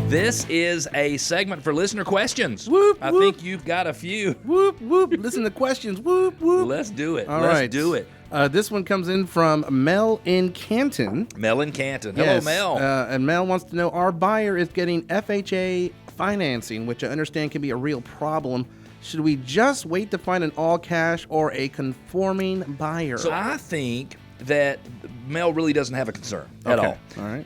This is a segment for listener questions. Whoop, I whoop. think you've got a few. Whoop, whoop. Listen to questions. Whoop, whoop. Let's do it. All Let's right. do it. This one comes in from Mel in Canton. Mel in Canton. Hello, Yes, Mel. And Mel wants to know, our buyer is getting FHA financing, which I understand can be a real problem. Should we just wait to find an all-cash or a conforming buyer? So I think that Mel really doesn't have a concern at all. All right.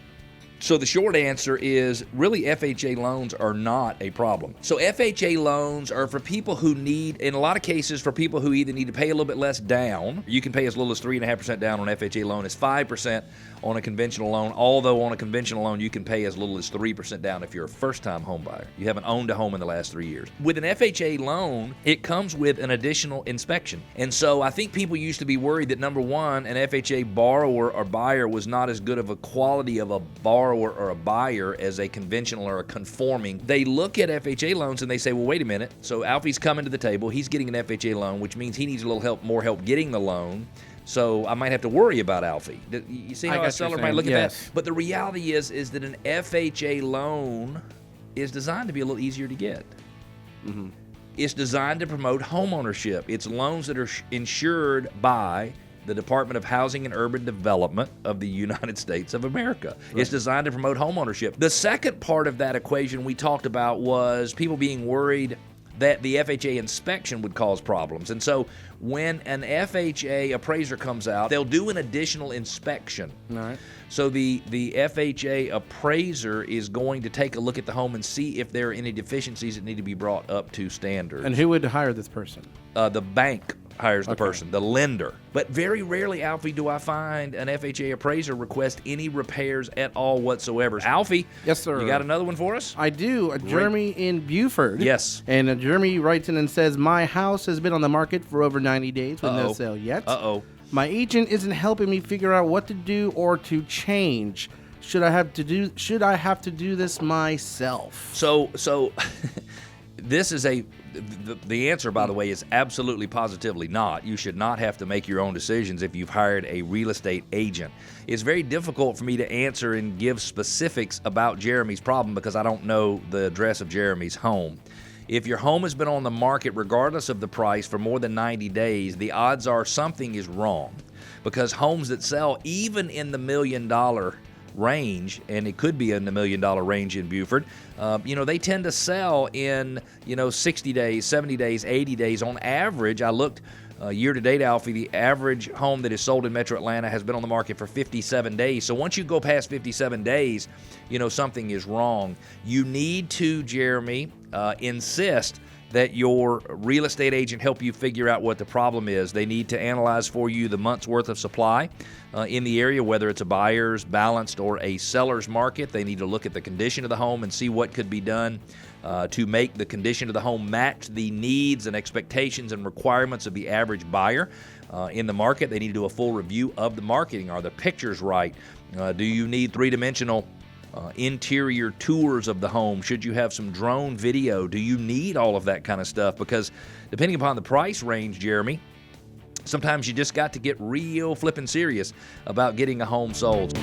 So the short answer is really FHA loans are not a problem. So FHA loans are for people who need, in a lot of cases, for people who either need to pay a little bit less down. You can pay as little as 3.5% down on an FHA loan. It's 5% on a conventional loan, although on a conventional loan you can pay as little as 3% down if you're a first-time home buyer. You haven't owned a home in the last 3 years. With an FHA loan, it comes with an additional inspection. And so I think people used to be worried that, number one, an FHA borrower or buyer was not as good of a quality of a borrower or a buyer as a conventional or a conforming. They look at FHA loans and they say, well, wait a minute. So Alfie's coming to the table. He's getting an FHA loan, which means he needs a little help, more help getting the loan. So I might have to worry about Alfie. You see how a seller might look at that? But the reality is that an FHA loan is designed to be a little easier to get. Mm-hmm. It's designed to promote home ownership. It's loans that are insured by the Department of Housing and Urban Development of the United States of America. Right. It's designed to promote home ownership. The second part of that equation we talked about was people being worried that the FHA inspection would cause problems. And so when an FHA appraiser comes out, they'll do an additional inspection. All right. So the FHA appraiser is going to take a look at the home and see if there are any deficiencies that need to be brought up to standards. And who would hire this person? The bank hires the person, the lender. But very rarely, Alfie, do I find an FHA appraiser request any repairs at all whatsoever. Alfie, yes, sir. You got another one for us? I do. Jeremy in Buford. Yes. And Jeremy writes in and says, my house has been on the market for over 90 days with no sale yet. My agent isn't helping me figure out what to do or to change. Should I have to do this myself? So this is the answer, by the way, is absolutely positively not. You should not have to make your own decisions if you've hired a real estate agent. It's very difficult for me to answer and give specifics about Jeremy's problem because I don't know the address of Jeremy's home. If your home has been on the market, regardless of the price, for more than 90 days, the odds are something is wrong. Because homes that sell even in the $1 million range, and it could be in the $1 million range in Buford, they tend to sell in 60 days, 70 days, 80 days on average. I looked year to date, Alfie, the average home that is sold in Metro Atlanta has been on the market for 57 days. So once you go past 57 days, something is wrong. You need to, Jeremy, insist that your real estate agent help you figure out what the problem is. They need to analyze for you the month's worth of supply in the area, whether it's a buyer's, balanced, or a seller's market. They need to look at the condition of the home and see what could be done to make the condition of the home match the needs and expectations and requirements of the average buyer in the market. They need to do a full review of the marketing. Are the pictures right? Do you need three-dimensional interior tours of the home? Should you have some drone video? Do you need all of that kind of stuff? Because depending upon the price range, Jeremy, sometimes you just got to get real flippin' serious about getting a home sold.